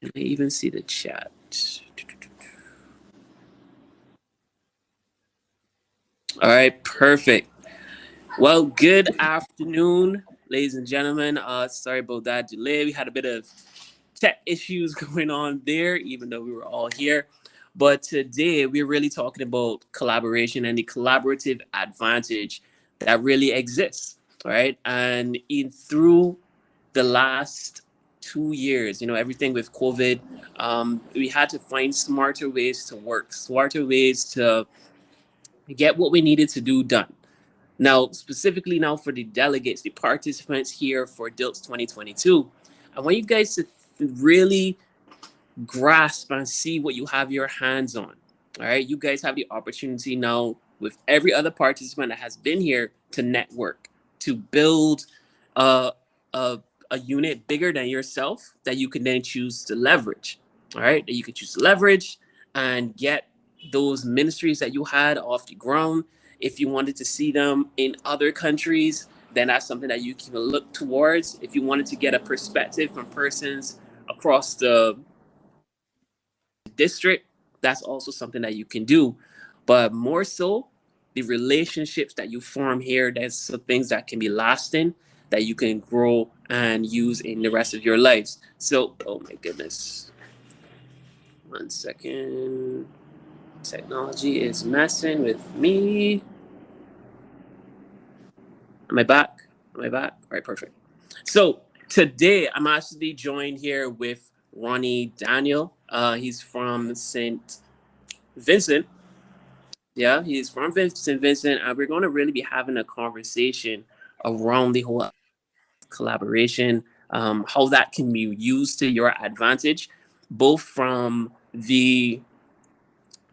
Can I even see the chat? All right, perfect. Well, good afternoon, ladies and gentlemen. Sorry about that delay. We had a bit of tech issues going on there, even though we were all here. But today we're really talking about collaboration and the collaborative advantage that really exists, right? And through the last 2 years, everything with COVID, we had to find smarter ways to work, smarter ways to get what we needed to do done. Now, specifically now for the delegates, the participants here for DYLTS 2022, I want you guys to really grasp and see what you have your hands on. All right, you guys have the opportunity now with every other participant that has been here to network, to build a, a, a unit bigger than yourself that you can then choose to leverage. All right, that you can choose to leverage and get those ministries that you had off the ground. If you wanted to see them in other countries, then that's something that you can look towards. If you wanted to get a perspective from persons across the district, that's also something that you can do. But more so, the relationships that you form here, that's some things that can be lasting, that you can grow and use in the rest of your lives. So, oh my goodness. 1 second. Technology is messing with me. Am I back? Am I back? All right, perfect. So today I'm actually joined here with Ronnie Daniel. He's from St. Vincent. Yeah, he's from St. Vincent, and we're going to really be having a conversation around the whole collaboration, how that can be used to your advantage, both from the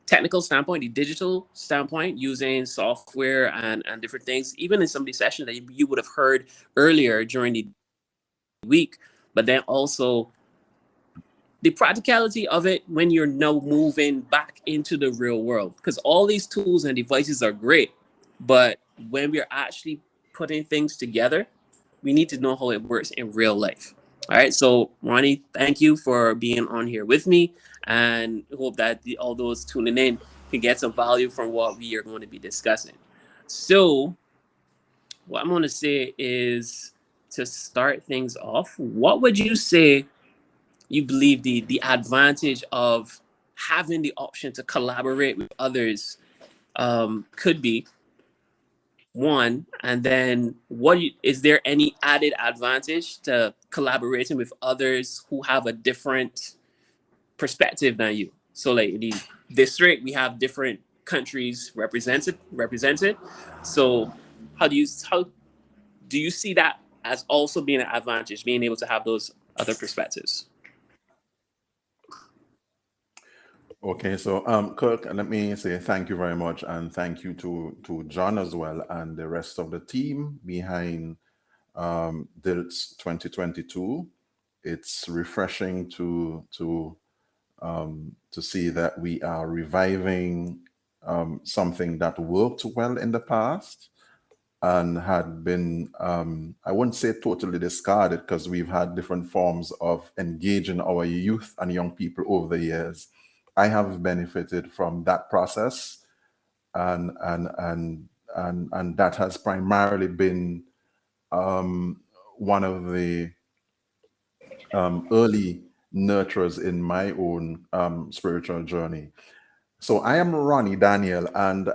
technical standpoint, the digital standpoint, using software and different things, even in some of the sessions that you would have heard earlier during the week, but then also the practicality of it when you're now moving back into the real world. Because all these tools and devices are great, but when we're actually putting things together, we need to know how it works in real life. All right, so Ronnie, thank you for being on here with me, and hope that all those tuning in can get some value from what we are going to be discussing. So, what I'm going to say is, to start things off, what would you say you believe the advantage of having the option to collaborate with others could be? One, and then is there any added advantage to collaborating with others who have a different perspective than you? So like in the district, we have different countries represented. So how do you see that as also being an advantage, being able to have those other perspectives? Okay, so Kirk, let me say thank you very much, and thank you to John as well and the rest of the team behind DYLTS 2022. It's refreshing to see that we are reviving something that worked well in the past and had been, I wouldn't say totally discarded, because we've had different forms of engaging our youth and young people over the years. I have benefited from that process, and that has primarily been one of the early nurturers in my own spiritual journey. So I am Ronnie Daniel, and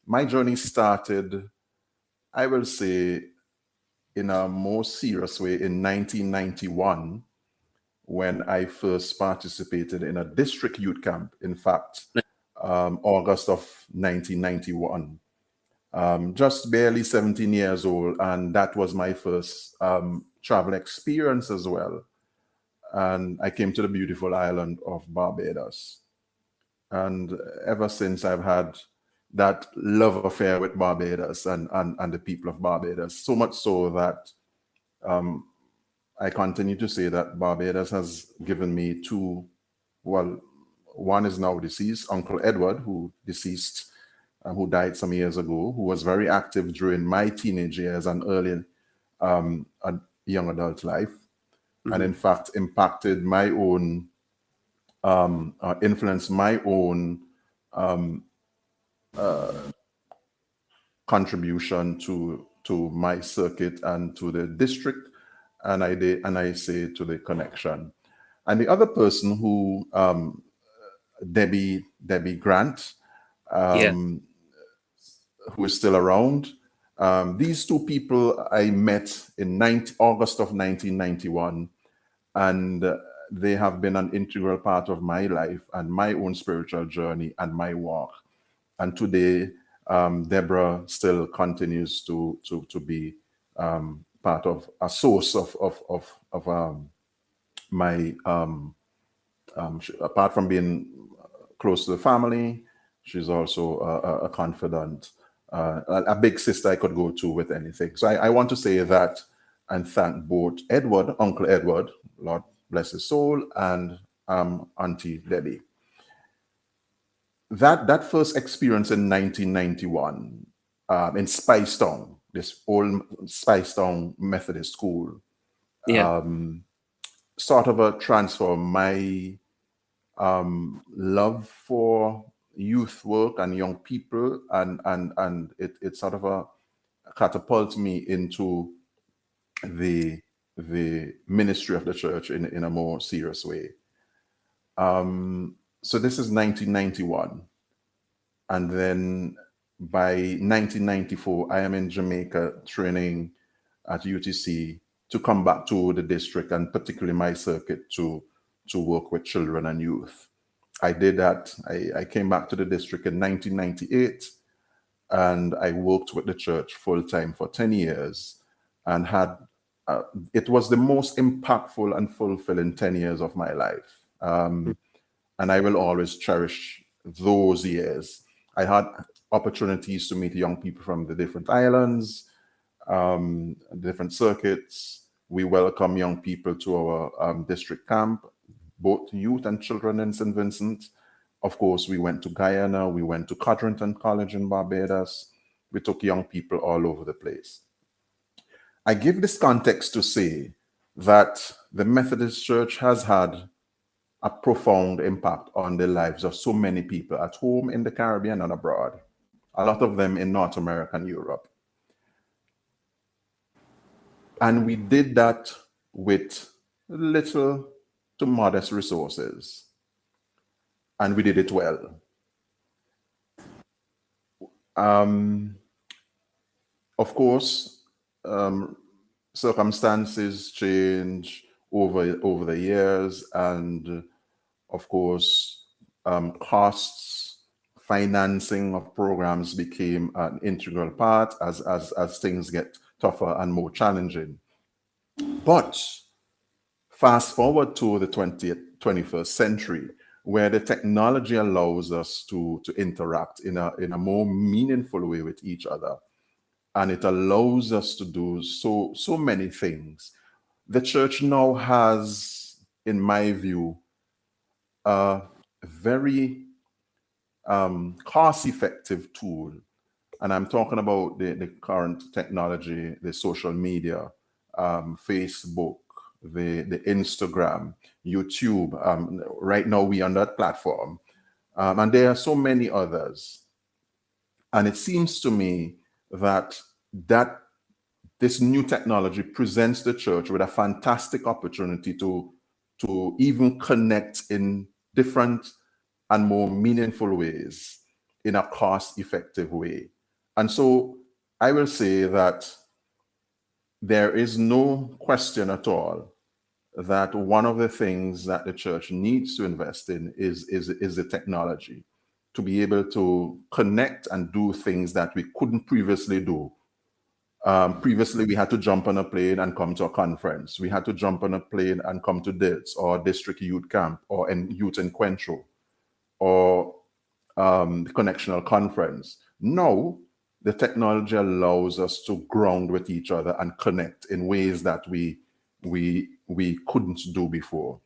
my journey started, I will say, in a more serious way in 1991, when I first participated in a district youth camp. In fact, August of 1991. Just barely 17 years old, and that was my first travel experience as well. And I came to the beautiful island of Barbados. And ever since, I've had that love affair with Barbados and the people of Barbados, so much so that I continue to say that Barbados has given me two, well, one is now deceased, Uncle Edward, who deceased, who died some years ago, who was very active during my teenage years and early young adult life. and in fact impacted my own, influenced my own contribution to my circuit and to the district, and I say to the connection. And the other person who, Debbie Grant, Yeah. who is still around. These two people I met in August of 1991, and they have been an integral part of my life and my own spiritual journey and my walk. And today, Deborah still continues to be part of a source of my, apart from being close to the family, she's also a confidant, a big sister I could go to with anything. So I want to say that and thank both Edward, Uncle Edward, Lord bless his soul, and Auntie Debbie. That first experience in 1991 in Spicetown, this old Spicetown Methodist school, Yeah. sort of transformed my love for youth work and young people, and it sort of catapulted me into the ministry of the church in a more serious way. So this is 1991, and then by 1994 I am in Jamaica training at UTC to come back to the district and particularly my circuit to work with children and youth. I did that. I came back to the district in 1998, and I worked with the church full time for 10 years and had, it was the most impactful and fulfilling 10 years of my life. And I will always cherish those years. I had opportunities to meet young people from the different islands, different circuits. We welcome young people to our district camp, both youth and children in St. Vincent. Of course, we went to Guyana, we went to Codrington College in Barbados. We took young people all over the place. I give this context to say that the Methodist Church has had a profound impact on the lives of so many people at home, in the Caribbean, and abroad, a lot of them in North America and Europe. And we did that with little to modest resources. And we did it well. Of course, circumstances change over the years, and of course, costs, financing of programs became an integral part as things get tougher and more challenging. But fast forward to the 21st century, where the technology allows us to interact in a more meaningful way with each other. And it allows us to do so many things. The church now has, in my view, a very cost-effective tool. And I'm talking about the current technology, the social media, Facebook, the Instagram, YouTube. Right now we on that platform. And there are so many others. And it seems to me that this new technology presents the church with a fantastic opportunity to even connect in different and more meaningful ways in a cost-effective way. And so I will say that there is no question at all that one of the things that the church needs to invest in is the technology to be able to connect and do things that we couldn't previously do. Previously, we had to jump on a plane and come to a conference. We had to jump on a plane and come to DYLTS or District Youth Camp or Youth Encuentro or the Connectional Conference. Now, the technology allows us to ground with each other and connect in ways that we couldn't do before.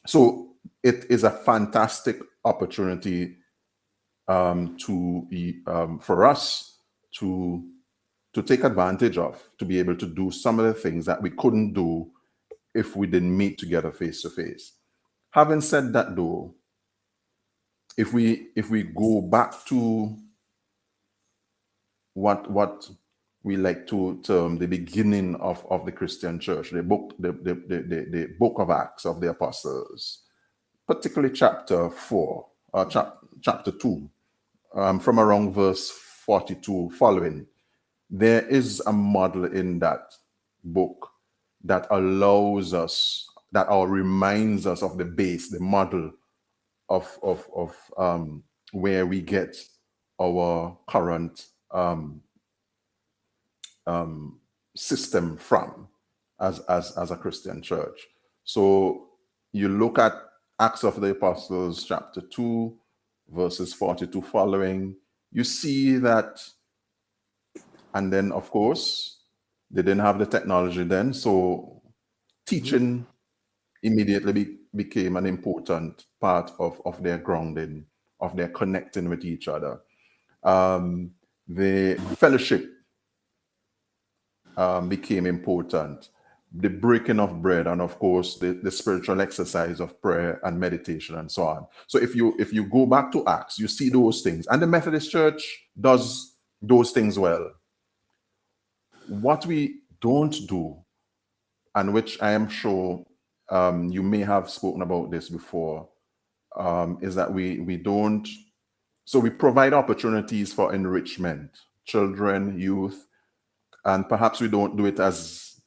So it is a fantastic opportunity for us to take advantage of, to be able to do some of the things that we couldn't do if we didn't meet together face to face. Having said that, though, if we go back to what we like to term the beginning of the Christian church, the book of Acts of the Apostles, particularly chapter 4 or chapter 2, from around verse 42 following, there is a model in that book that allows us, that reminds us of the base, the model of where we get our current system from as a Christian church. So you look at Acts of the Apostles chapter 2 verses 42 following, you see that, and then of course they didn't have the technology then, so teaching immediately became an important part of their grounding, of their connecting with each other. The fellowship became important, the breaking of bread, and of course the spiritual exercise of prayer and meditation and so on. So if you go back to Acts, you see those things, and the Methodist Church does those things well. What we don't do, and which I am sure you may have spoken about this before, is that we don't, so we provide opportunities for enrichment, children, youth, and perhaps we don't do it as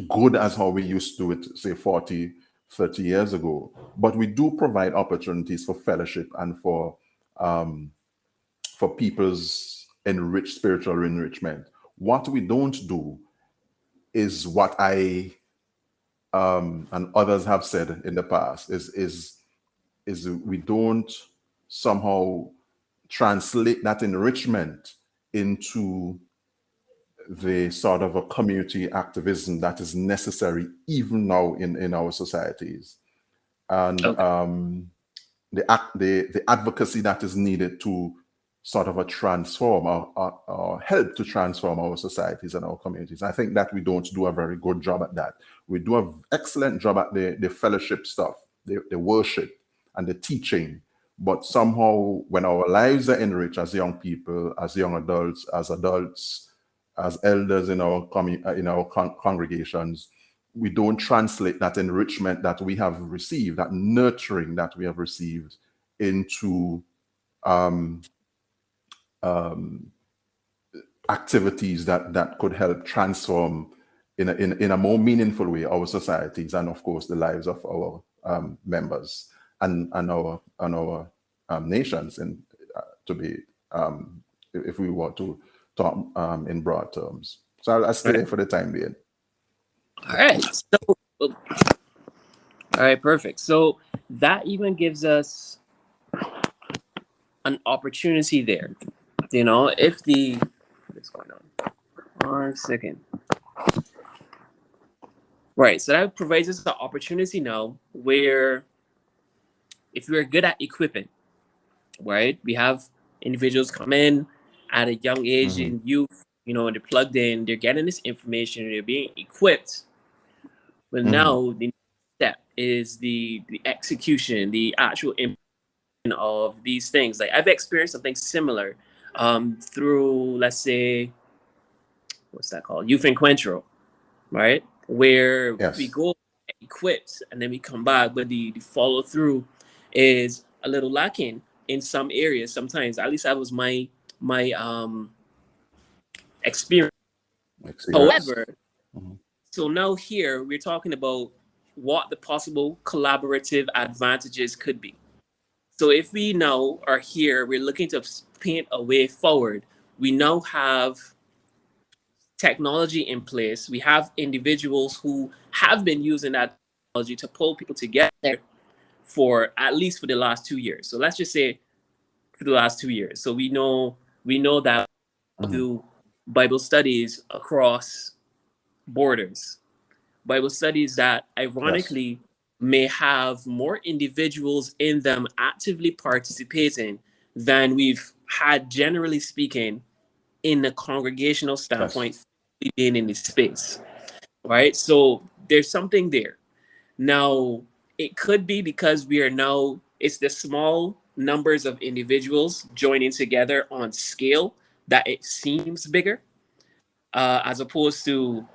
good as how we used to do it, say 40, 30 years ago. But we do provide opportunities for fellowship and for people's spiritual enrichment. What we don't do is what I and others have said in the past is we don't somehow translate that enrichment into the sort of a community activism that is necessary even now in our societies, and the advocacy that is needed to sort of transform or help to transform our societies and our communities. I think that we don't do a very good job at that. We do an excellent job at the fellowship stuff, the worship and the teaching, but somehow when our lives are enriched as young people, as young adults, as elders in our congregations, we don't translate that enrichment that we have received, that nurturing that we have received, into activities that could help transform in a more meaningful way our societies and of course the lives of our members and our nations, and to be if we want to talk in broad terms. So I'll stay there for the time being. All right. So, all right, perfect. So that even gives us an opportunity there. You know, if what's going on? 1 second. Right. So that provides us the opportunity now where if we're good at equipping, right? We have individuals come in at a young age in youth, you know, they're plugged in, they're getting this information, they're being equipped. But now the next step is the execution, the actual implementation of these things. Like I've experienced something similar through, let's say, what's that called? Youth Encuentro, right? Where we go equipped and then we come back, but the follow through is a little lacking in some areas. Sometimes, at least that was my experience. However, so now here we're talking about what the possible collaborative advantages could be. So if we now are here, we're looking to paint a way forward. We now have technology in place. We have individuals who have been using that technology to pull people together for at least for the last 2 years. So let's just say for the last 2 years. So we know that we do Bible studies across borders. Bible studies that ironically may have more individuals in them actively participating than we've had, generally speaking, in the congregational standpoint, being in this space. right? So there's something there. Now, it could be because we are now, it's the small numbers of individuals joining together on scale that it seems bigger, as opposed to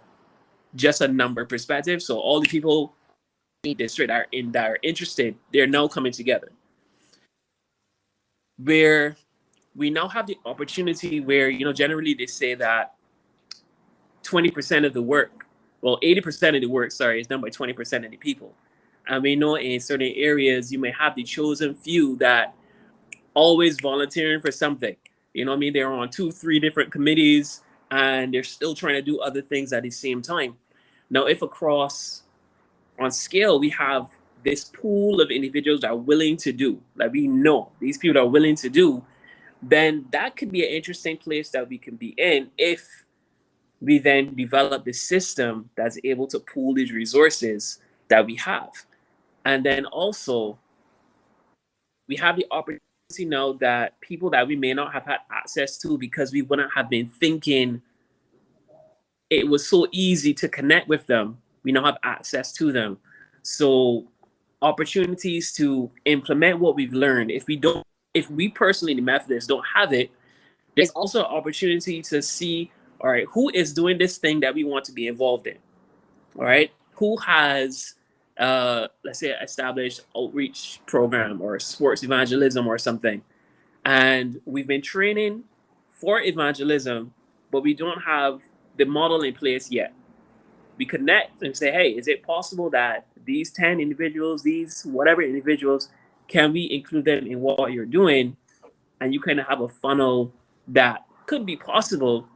just a number perspective. So all the people in the district that are interested, they're now coming together. Where we now have the opportunity where, generally they say that 20% of the work, well, 80% of the work, sorry, is done by 20% of the people. And we know in certain areas, you may have the chosen few that always volunteering for something. You know what I mean? They're on 2, 3 different committees and they're still trying to do other things at the same time. Now, if across on scale, we have this pool of individuals that are willing to do, like we know these people are willing to do, then that could be an interesting place that we can be in if we then develop the system that's able to pool these resources that we have. And then also, we have the opportunity now that people that we may not have had access to because we wouldn't have been thinking it was so easy to connect with them, we now have access to them. So opportunities to implement what we've learned. If we personally, the Methodists, don't have it, there's also an opportunity to see, all right, who is doing this thing that we want to be involved in? All right, who has, let's say, established outreach program or sports evangelism or something, and we've been training for evangelism, but we don't have the model in place yet. We connect and say, hey, is it possible that these 10 individuals, these whatever individuals, can we include them in what you're doing? And you kind of have a funnel that could be possible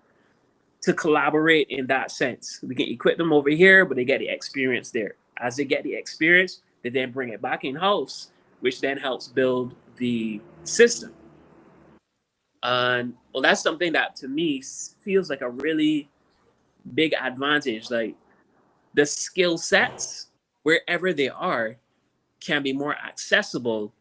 to collaborate in that sense. We can equip them over here, but they get the experience there. As they get the experience, they then bring it back in house, which then helps build the system. And well, that's something that to me feels like a really big advantage. Like the skill sets, wherever they are, can be more accessible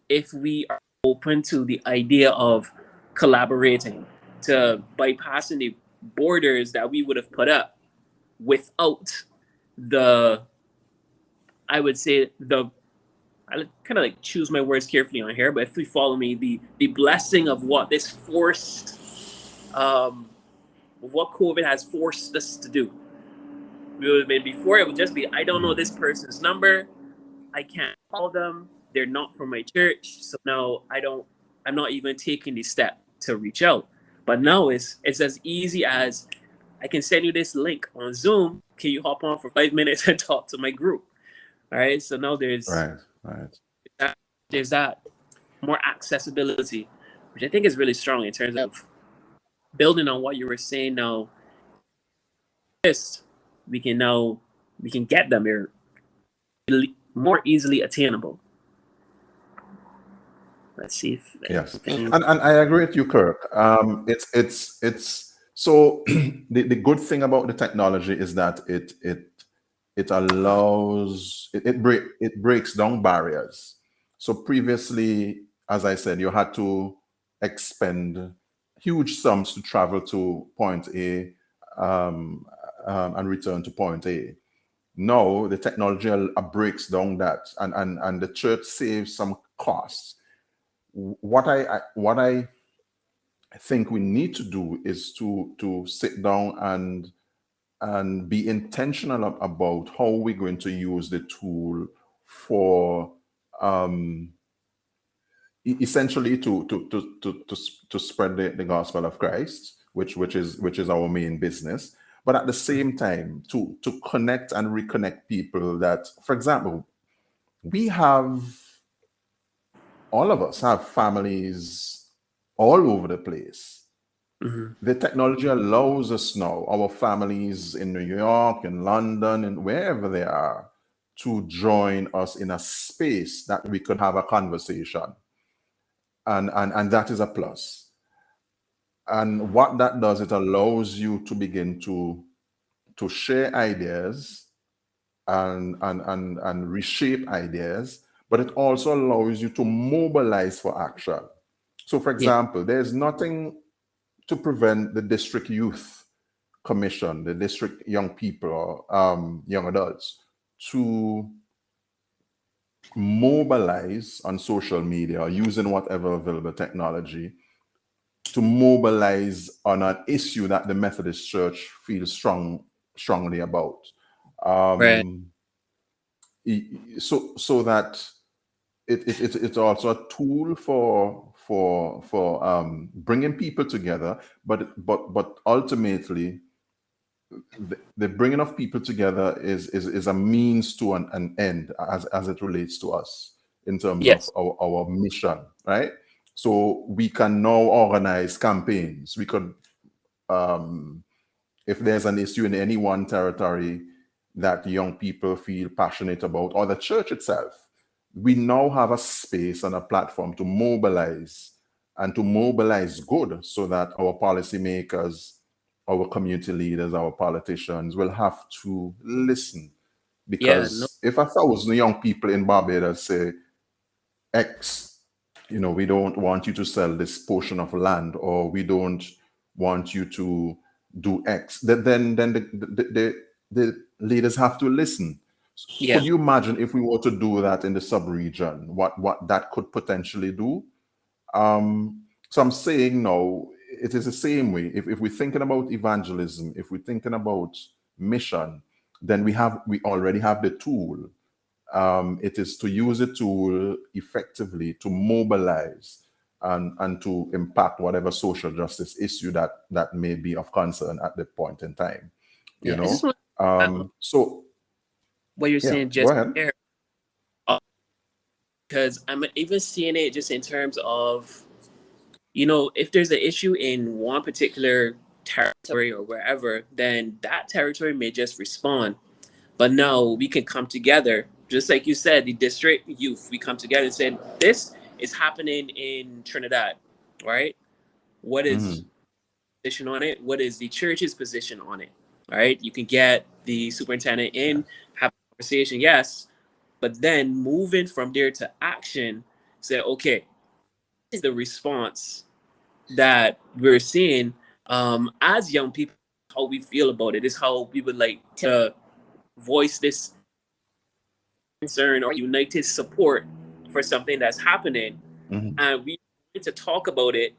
if we are open to the idea of collaborating, to bypassing the borders that we would have put up without the, I would say, I kind of like choose my words carefully on here, but if you follow me, the blessing of what this forced, what COVID has forced us to do. We would have been before, it would just be, I don't know this person's number, I can't call them, they're not from my church, so now I'm not even taking the step to reach out. But now it's as easy as I can send you this link on Zoom. Can you hop on for 5 minutes and talk to my group? All right. So now Right. there's that more accessibility, which I think is really strong in terms of building on what you were saying. Now, we can get them here more easily attainable. Let's see if Yes, and I agree with you, Kirk. It's so the good thing about the technology is that it allows it breaks down barriers. So previously, as I said, you had to expend huge sums to travel to point A and return to point A. Now the technology breaks down that, and the church saves some costs. What I think we need to do is to sit down and be intentional about how we're going to use the tool for essentially to spread the gospel of Christ, which is our main business, but at the same time to connect and reconnect people that, for example, all of us have families all over the place. Mm-hmm. The technology allows us now, our families in New York, in London, and wherever they are, to join us in a space that we could have a conversation. And that is a plus. And what that does, it allows you to begin to share ideas and reshape ideas, but it also allows you to mobilize for action. So, for example, there's nothing to prevent the district youth commission, the district young people, young adults, to mobilize on social media using whatever available technology to mobilize on an issue that the Methodist Church feels strongly about. Right. So that it's also a tool for bringing people together, but ultimately the bringing of people together is a means to an end as it relates to us in terms of Yes. our mission, right? So we can now organize campaigns. We could, if there's an issue in any one territory that young people feel passionate about, or the church itself, we now have a space and a platform to mobilize, and to mobilize good, so that our policymakers, our community leaders, our politicians will have to listen. Yeah. No. Because if 1,000 young people in Barbados say, X, we don't want you to sell this portion of land, or we don't want you to do X, then the leaders have to listen. Yeah. Could you imagine if we were to do that in the sub-region, what that could potentially do? So I'm saying no, it is the same way. If we're thinking about evangelism, if we're thinking about mission, then we already have the tool. It is to use a tool effectively to mobilize and to impact whatever social justice issue that may be of concern at the point in time. Yeah. I just want So what you're yeah, saying go just ahead. there, because I'm even seeing it just in terms of, if there's an issue in one particular territory or wherever, then that territory may just respond. But now we can come together, just like you said, the district youth, we come together and say, this is happening in Trinidad, right? What is Mhm. position on it? What is the church's position on it? Right? You can get the superintendent in, have a conversation, yes, but then moving from there to action, say, okay, this is the response that we're seeing as young people, how we feel about it. Is how we would like to voice this concern or united support for something that's happening. Mhm. And we need to talk about it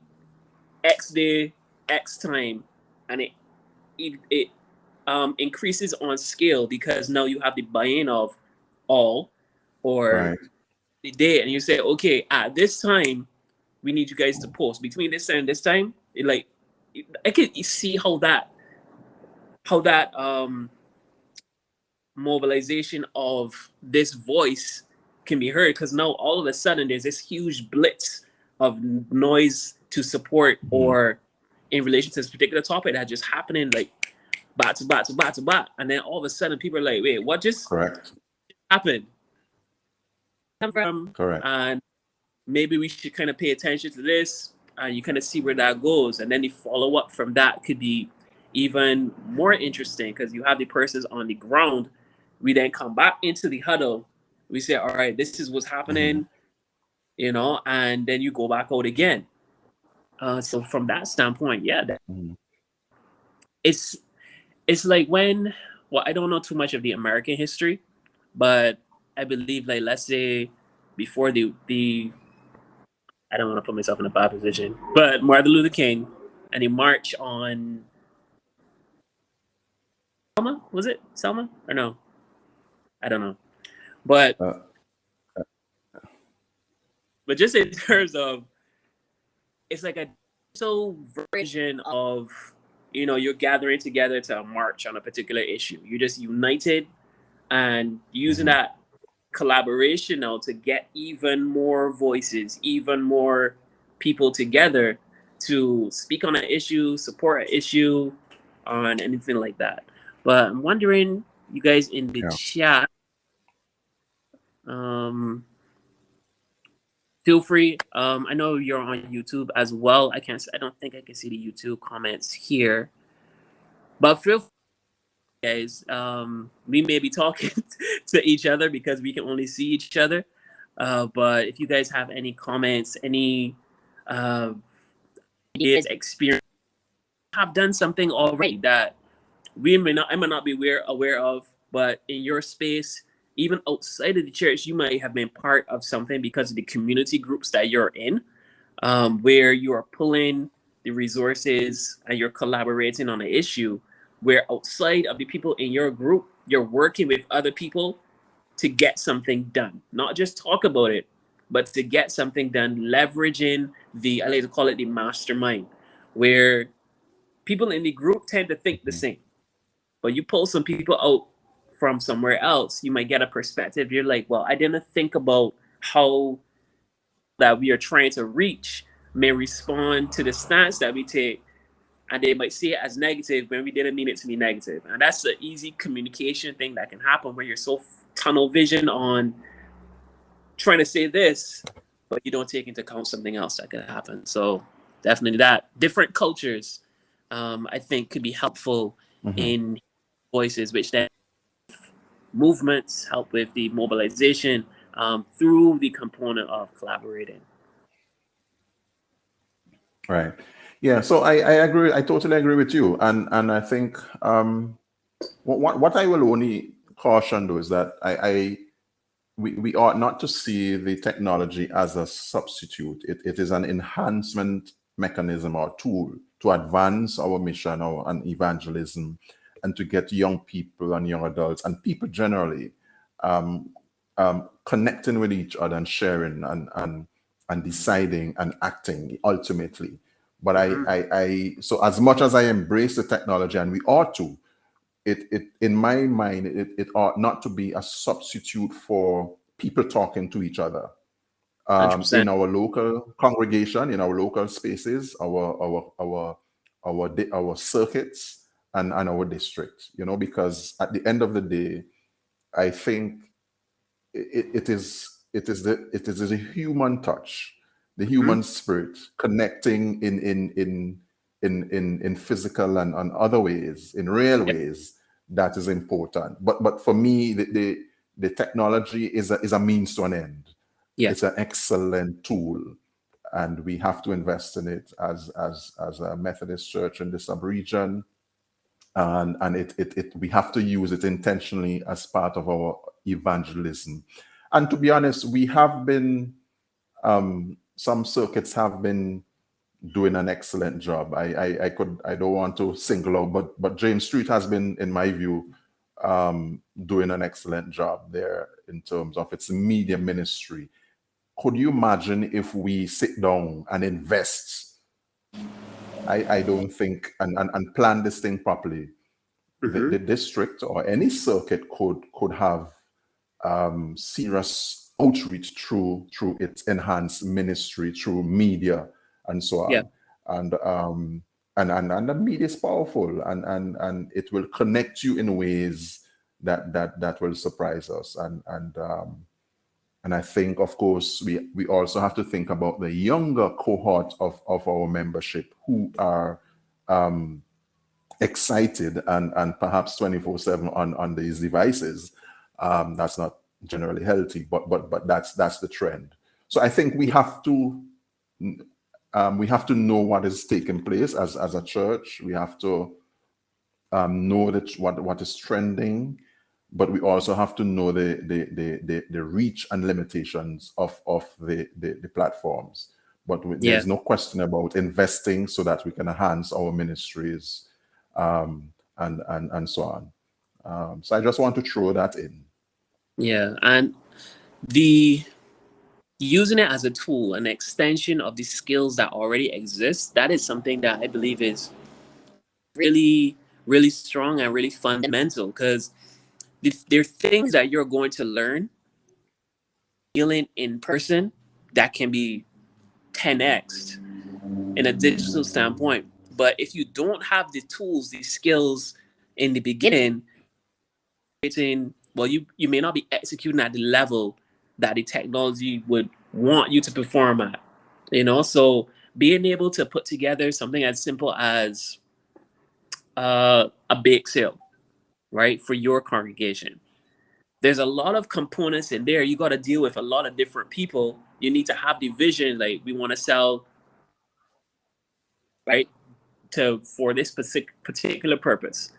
X day, X time. And it increases on scale because now you have the buy-in of all or Right. the day. And you say, okay, at this time, we need you guys to post between this time and this time. I can see how that mobilization of this voice can be heard, because now all of a sudden there's this huge blitz of noise to support Mhm. or in relation to this particular topic that just happening like back to back to back to back, and then all of a sudden people are like, wait, what just Correct. happened? Come from, Correct. and maybe we should kind of pay attention to this, and you kind of see where that goes, and then the follow up from that could be even more interesting because you have the persons on the ground. We then come back into the huddle. We say, all right, this is what's Mhm. happening, and then you go back out again. So from that standpoint, yeah, Mhm. it's it's like when, well, I don't know too much of the American history, but I believe, like, let's say before the I don't want to put myself in a bad position, but Martin Luther King, and he marched on Selma. Was it Selma or no? I don't know. But Uh, just in terms of, it's like a so version of, you're gathering together to march on a particular issue. You're just united and using mhm. that collaboration now to get even more voices, even more people together to speak on an issue, support an issue, on anything like that. But I'm wondering, you guys in the Yeah. chat, um, feel free. I know you're on YouTube as well. I don't think I can see the YouTube comments here, but feel free, guys. We may be talking to each other because we can only see each other. But if you guys have any comments, any uh, ideas, experience, have done something already that I might not be aware of, but in your space, even outside of the church, you might have been part of something because of the community groups that you're in, where you are pulling the resources and you're collaborating on an issue. Where outside of the people in your group, you're working with other people to get something done, not just talk about it, but to get something done, leveraging I like to call it the mastermind, where people in the group tend to think the Mhm. same, but you pull some people out from somewhere else, you might get a perspective. You're like, well, I didn't think about how that we are trying to reach may respond to the stance that we take, and they might see it as negative when we didn't mean it to be negative. And that's an easy communication thing that can happen where you're so tunnel vision on trying to say this, but you don't take into account something else that could happen. So definitely that different cultures, I think, could be helpful Mhm. in voices, which then movements help with the mobilization through the component of collaborating. Right. Yeah. So I agree. I totally agree with you. And I think what I will only caution though is that we ought not to see the technology as a substitute. It is an enhancement mechanism or tool to advance our mission or an evangelism and to get young people and young adults and people generally um, connecting with each other and sharing and deciding and acting ultimately. But Mm-hmm. so as much as I embrace the technology, and we ought to, it in my mind, it ought not to be a substitute for people talking to each other 100%. in our local congregation, in our local spaces, our circuits, and our district. You know, because at the end of the day, I think it is the human touch, the Mm-hmm. human spirit connecting in physical and other ways, in real Yeah. ways, that is important. But for me, the technology is a means to an end. Yeah. It's an excellent tool, and we have to invest in it as a Methodist church in the sub-region, and we have to use it intentionally as part of our evangelism. And to be honest, we have been some circuits have been doing an excellent job. I don't want to single out, but James Street has been, in my view, doing an excellent job there in terms of its media ministry. Could you imagine if we sit down and invest? I don't think and plan this thing properly. Mm-hmm. The district or any circuit could have serious outreach through its enhanced ministry, through media and so Yeah. on. And the media is powerful, and it will connect you in ways that will surprise us. And I think, of course, we also have to think about the younger cohort of our membership who are excited and perhaps 24/7 on these devices. That's not generally healthy, but that's the trend. So I think we have to know what is taking place as a church. We have to know that what is trending, but we also have to know the reach and limitations of the platforms. But Yeah. there's no question about investing so that we can enhance our ministries, and so on. So I just want to throw that in. Yeah. And the using it as a tool, an extension of the skills that already exist, that is something that I believe is really, really strong and really fundamental because there are things that you're going to learn dealing in person that can be 10x in a digital standpoint. But if you don't have the tools, the skills in the beginning, you may not be executing at the level that the technology would want you to perform at. So being able to put together something as simple as a bake sale, right, for your congregation. There's a lot of components in there. You got to deal with a lot of different people. You need to have the vision, like we want to sell, right, to for this particular purpose.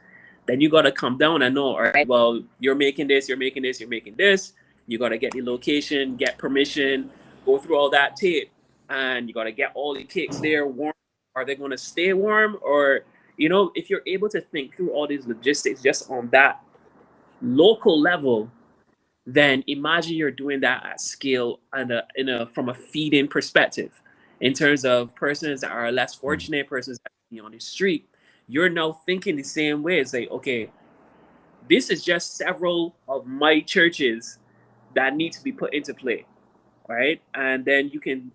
Then you got to come down and know, all right, well, you're making this, you're making this, you're making this. You got to get the location, get permission, go through all that tape, and you got to get all the cakes there warm. Are they going to stay warm? Or, you know, if you're able to think through all these logistics just on that local level, then imagine you're doing that at scale and from a feeding perspective. In terms of persons that are less fortunate, persons that are on the street, you're now thinking the same way. It's like, okay, this is just several of my churches that need to be put into play, right? And then you can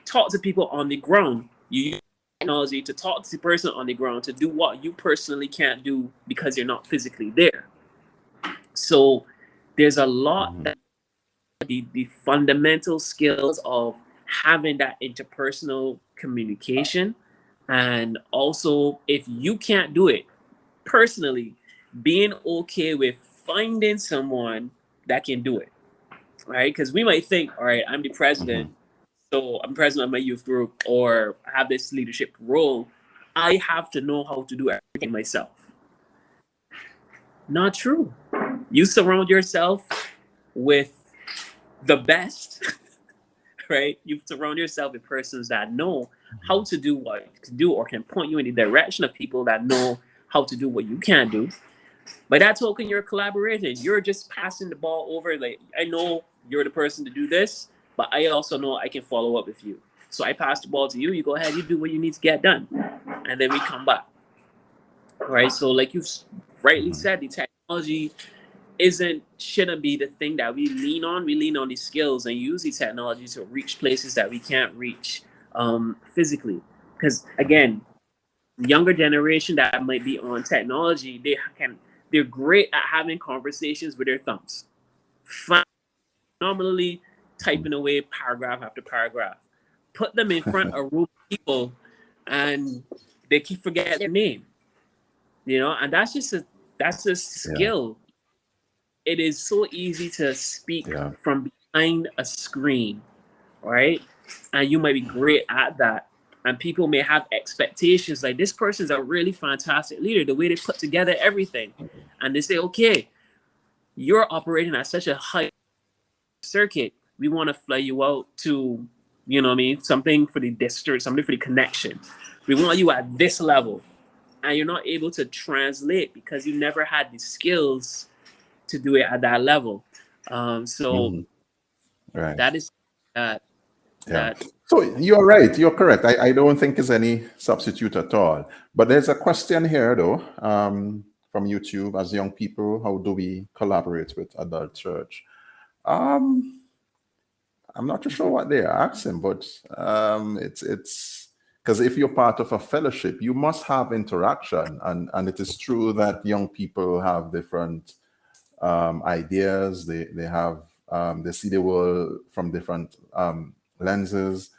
talk to people on the ground. You use technology to talk to the person on the ground to do what you personally can't do because you're not physically there. So there's a lot that the fundamental skills of having that interpersonal communication, and also if you can't do it personally, being okay with finding someone that can do it, right? Because we might think, all right, I'm the president, so I'm president of my youth group, or I have this leadership role, I have to know how to do everything myself. Not true. You surround yourself with the best, right? You surround yourself with persons that know how to do what you can do, or can point you in the direction of people that know how to do what you can't do. By that token, you're collaborating. You're just passing the ball over. Like, I know you're the person to do this, but I also know I can follow up with you. So I pass the ball to you. You go ahead, you do what you need to get done. And then we come back. Right? So like you've rightly said, the technology shouldn't be the thing that we lean on. We lean on the skills and use the technology to reach places that we can't reach physically. Because again, younger generation that might be on technology, they're great at having conversations with their thumbs, phenomenally typing away paragraph after paragraph. Put them in front of a room of people, and they keep forgetting their name. You know, and that's a skill. It is so easy to speak from behind a screen, right? And you might be great at that. And people may have expectations like, this person's a really fantastic leader, the way they put together everything. And they say, okay, you're operating at such a high circuit. We want to fly you out to, you know what I mean, something for the district, something for the connection. We want you at this level. And you're not able to translate because you never had the skills to do it at that level. That is that. So you're right. You're correct. I don't think there's any substitute at all. But there's a question here, though, from YouTube. As young people, how do we collaborate with adult church? I'm not too sure what they're asking, but it's because if you're part of a fellowship, you must have interaction, and it is true that young people have different ideas. They have they see the world from different lenses.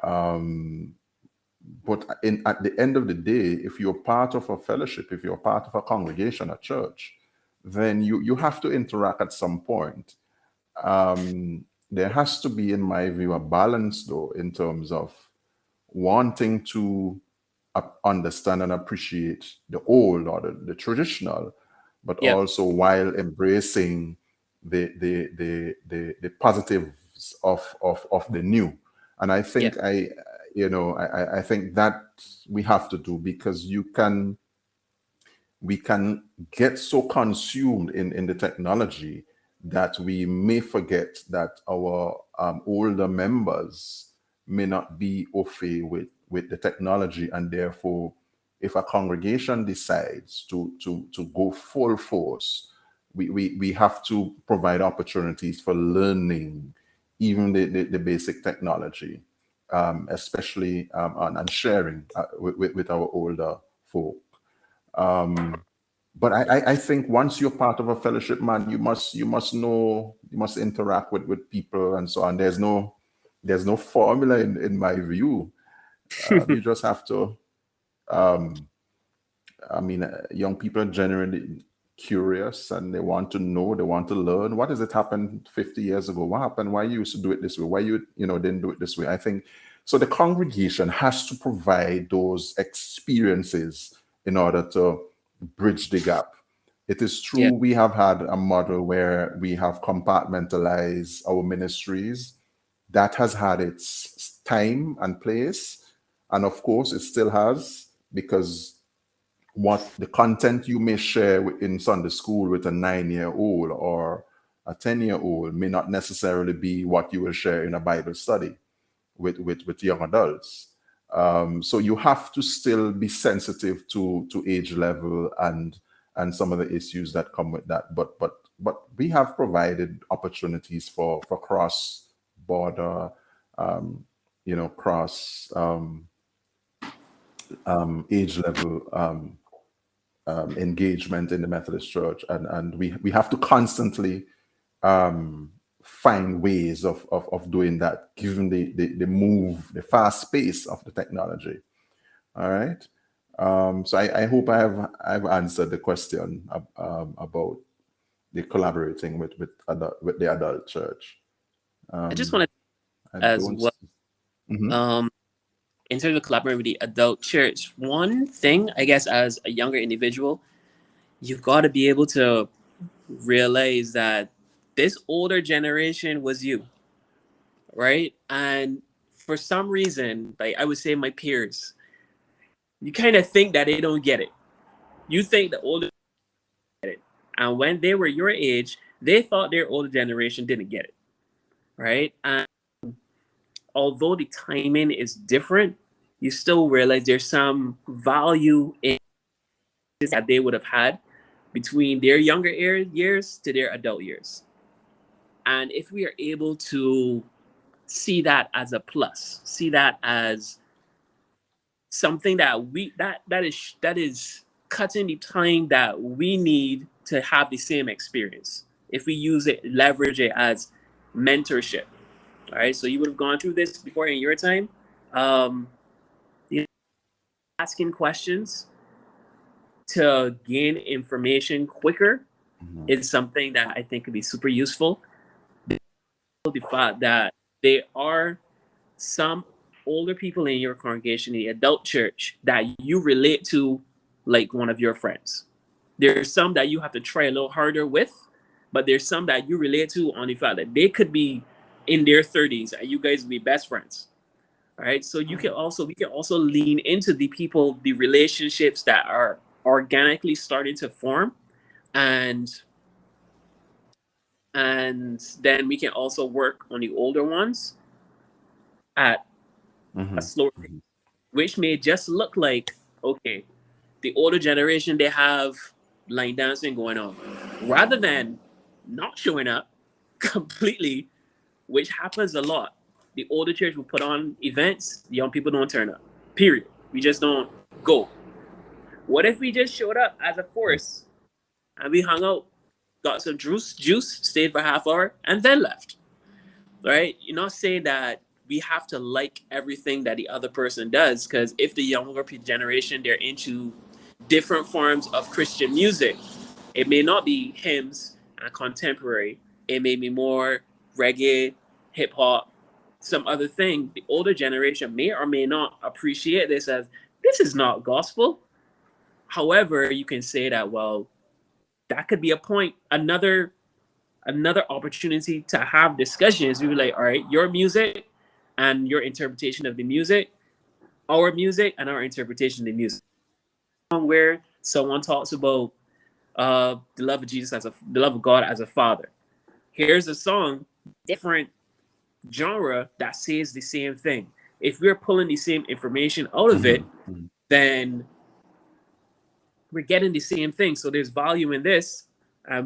But at the end of the day, if you're part of a fellowship, if you're part of a congregation, a church, then you have to interact at some point. There has to be, in my view, a balance, though, in terms of wanting to understand and appreciate the old or the traditional, but also while embracing the positives of the new. And I think I think that we have to do, because we can get so consumed in the technology that we may forget that our older members may not be au fait with the technology, and therefore, if a congregation decides to go full force, we have to provide opportunities for learning even the basic technology, especially and sharing with our older folk. But I think once you're part of a fellowship, man, you must know, you must interact with people and so on. There's no formula in my view. You just have to. Young people are generally curious, and they want to know, they want to learn. What has it happened 50 years ago? What happened? Why you used to do it this way? Why you didn't do it this way? I think so. The congregation has to provide those experiences in order to bridge the gap. It is Yeah. true we have had a model where we have compartmentalized our ministries. That has had its time and place. And of course, it still has, because what the content you may share in Sunday school with a 9-year-old or a 10-year-old may not necessarily be what you will share in a Bible study with young adults. So you have to still be sensitive to age level and some of the issues that come with that. But we have provided opportunities for cross border, cross age level engagement in the Methodist Church, and we have to constantly find ways of doing that, given the fast pace of the technology. All right. So I hope I've answered the question about the collaborating with the adult church. I just want I to as don't. well. Mhm. In terms of collaborating with the adult church, one thing I guess as a younger individual, you've got to be able to realize that this older generation was you, right? And for some reason, like I would say my peers, you kind of think that they don't get it. You think the older get it. And when they were your age, they thought their older generation didn't get it, right? And although the timing is different, you still realize there's some value in that they would have had between their younger years to their adult years. And if we are able to see that as a plus, see that as something that that is cutting the time that we need to have the same experience. If we use it, leverage it as mentorship. All right. So you would have gone through this before in your time. Um, you know, asking questions to gain information quicker Mhm. is something that I think could be super useful. The fact that there are some older people in your congregation, in the adult church, that you relate to like one of your friends. There's some that you have to try a little harder with, but there's some that you relate to on the fact that they could be in their 30s and you guys will be best friends. All right. So we can also lean into the people, the relationships that are organically starting to form, and then we can also work on the older ones at a Mhm. slower pace, Mhm. which may just look like, okay, the older generation, they have line dancing going on, rather than not showing up completely, which happens a lot. The older church will put on events, the young people don't turn up. Period. We just don't go. What if we just showed up as a force and we hung out, got some juice, stayed for half hour, and then left? Right? You're not saying that we have to like everything that the other person does, because if the younger generation, they're into different forms of Christian music, it may not be hymns and contemporary. It may be more reggae, hip hop, some other thing. The older generation may or may not appreciate this as, this is not gospel. However, you can say that, well, that could be a point, another opportunity to have discussions. We were like, all right, your music and your interpretation of the music, our music and our interpretation of the music. Where someone talks about the love of Jesus the love of God as a father. Here's a song, different genre that says the same thing. If we're pulling the same information out of it, Mhm. Mhm. then we're getting the same thing. So there's value in this.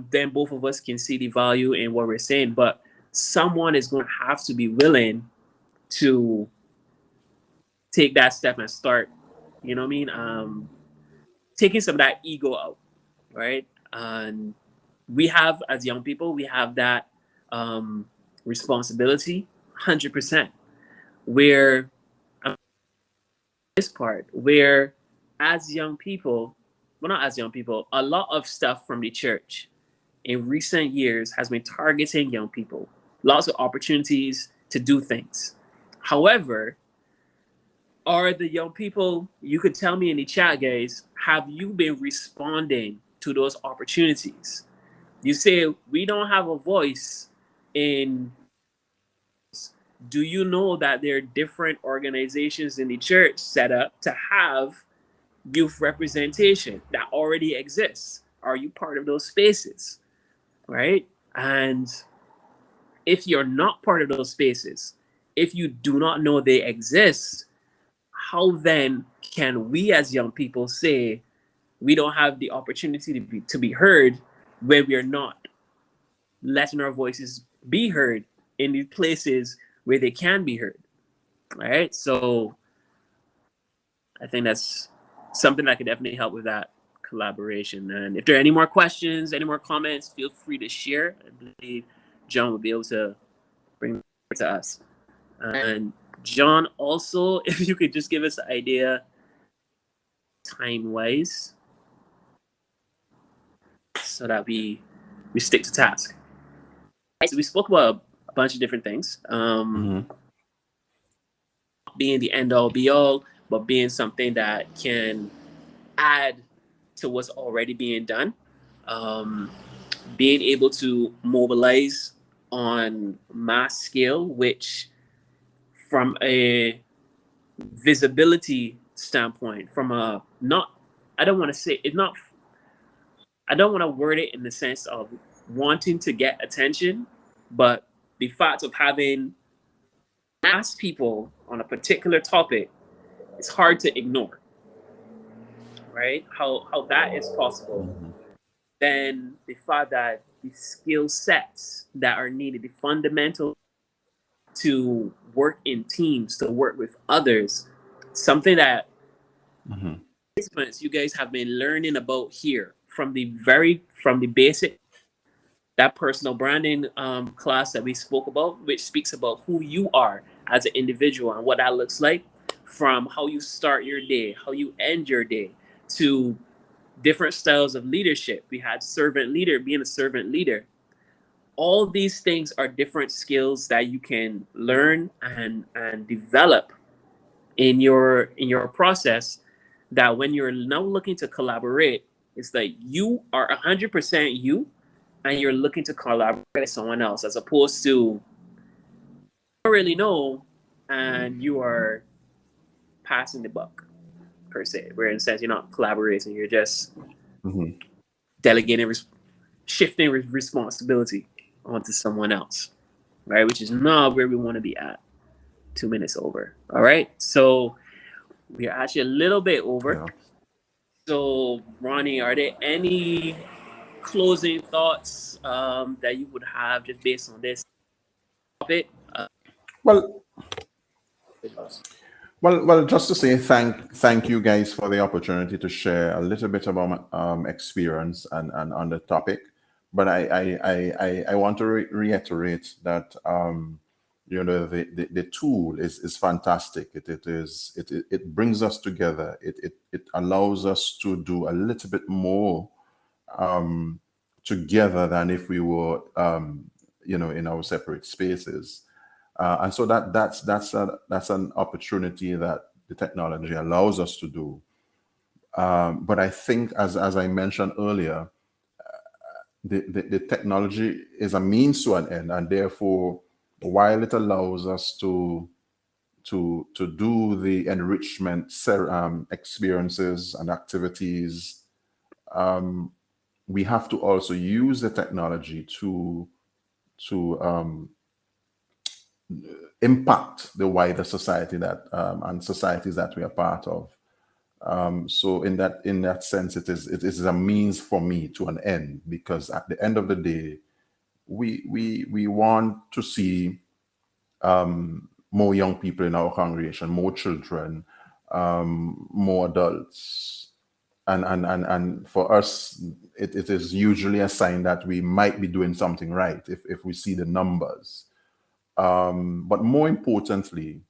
Then both of us can see the value in what we're saying. But someone is going to have to be willing to take that step and start, you know what I mean? Taking some of that ego out, right? And we have, as young people, we have that responsibility 100%. Where this part, where as young people, well, not as young people, a lot of stuff from the church in recent years has been targeting young people. Lots of opportunities to do things. However, are the young people, you could tell me in the chat, guys, have you been responding to those opportunities. You say we don't have a voice in. Do you know that there are different organizations in the church set up to have youth representation that already exists? Are you part of those spaces? Right? And if you're not part of those spaces, if you do not know they exist, how then can we as young people say we don't have the opportunity to be heard when we are not letting our voices be heard in the places where they can be heard? All right. So I think that's something that could definitely help with that collaboration. And if there are any more questions, any more comments, feel free to share. I believe John will be able to bring them to us. And John, also, if you could just give us an idea time-wise so that we stick to task. So we spoke about a bunch of different things. Being the end-all, be-all, but being something that can add to what's already being done. Being able to mobilize on mass scale, which from a visibility standpoint, from a not, I don't want to say it's not, I don't want to word it in the sense of wanting to get attention, but the fact of having mass people on a particular topic is hard to ignore, right? How that is possible. Then the fact that the skill sets that are needed, the fundamental to work in teams, to work with others, something that you guys have been learning about here from the basic, that personal branding class that we spoke about, which speaks about who you are as an individual and what that looks like, from how you start your day, how you end your day, to different styles of leadership. We had servant leader, being a servant leader. All these things are different skills that you can learn and develop in your process, that when you're now looking to collaborate, it's like you are 100% you and you're looking to collaborate with someone else, as opposed to you don't really know and you are passing the buck, per se, where in a sense you're not collaborating, you're just delegating, shifting responsibility onto someone else, right? Which is not where we want to be at. 2 minutes over. All right. So we're actually a little bit over. Yeah. So Ronnie, are there any closing thoughts that you would have just based on this topic? Well, just to say thank you guys for the opportunity to share a little bit about my experience and on the topic. But I want to reiterate that the tool is fantastic. It brings us together. It allows us to do a little bit more together than if we were in our separate spaces. And so that's an opportunity that the technology allows us to do. But I think, as I mentioned earlier, the technology is a means to an end, and therefore, while it allows us to do the enrichment experiences and activities, we have to also use the technology to impact the wider society and societies that we are part of. So in that sense, it is a means for me to an end, because at the end of the day, we want to see more young people in our congregation, more children, more adults, and for us, it is usually a sign that we might be doing something right if we see the numbers. But more importantly,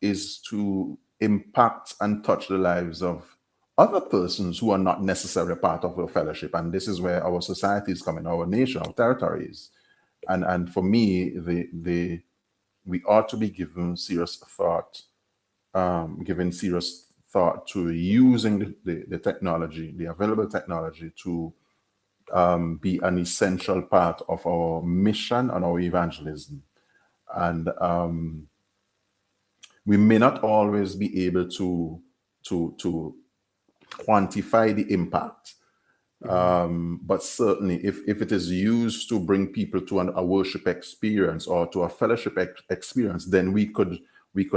is to impact and touch the lives of other persons who are not necessarily part of our fellowship. And this is where our societies come in, our nation, our territories. And for me, we ought to be given serious thought to using the technology, the available technology, to be an essential part of our mission and our evangelism. And we may not always be able to quantify the impact. But certainly if it is used to bring people to a worship experience or to a fellowship experience, then we could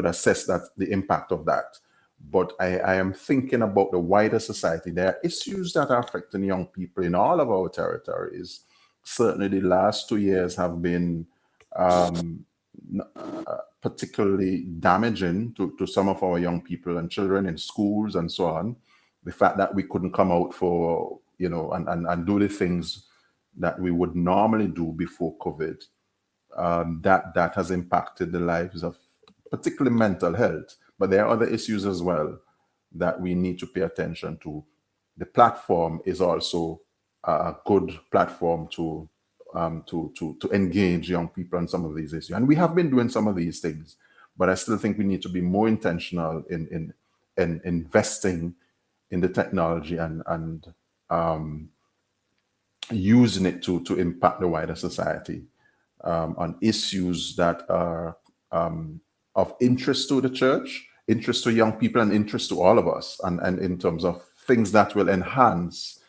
assess that the impact of that. But I am thinking about the wider society. There are issues that are affecting young people in all of our territories. Certainly the last 2 years have been particularly damaging to some of our young people and children in schools and so on. The fact that we couldn't come out for, and do the things that we would normally do before COVID, that has impacted the lives of particularly mental health. But there are other issues as well that we need to pay attention to. The platform is also a good platform to engage young people on some of these issues. And we have been doing some of these things, but I still think we need to be more intentional in investing in the technology and using it to impact the wider society on issues that are of interest to the church, interest to young people, and interest to all of us, and in terms of things that will enhance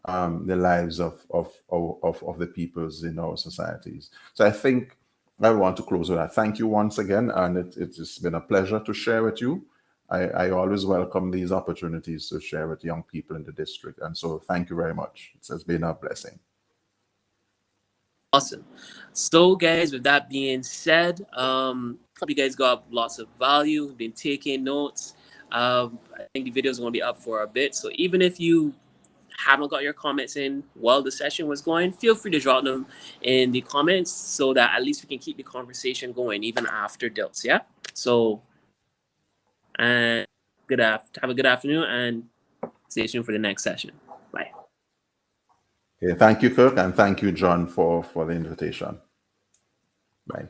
the lives of the peoples in our societies. So I think I want to close with that. Thank you once again, and it's been a pleasure to share with you. I always welcome these opportunities to share with young people in the district, and so thank you very much. It has been a blessing. Awesome. So guys, with that being said, hope you guys got lots of value, been taking notes. I think the video is going to be up for a bit, so even if you haven't got your comments in while the session was going, feel free to drop them in the comments so that at least we can keep the conversation going even after DYLTS. Yeah. So, and have a good afternoon, and stay tuned for the next session. Bye. Okay, thank you, Kirk, and thank you, John, for the invitation. Bye.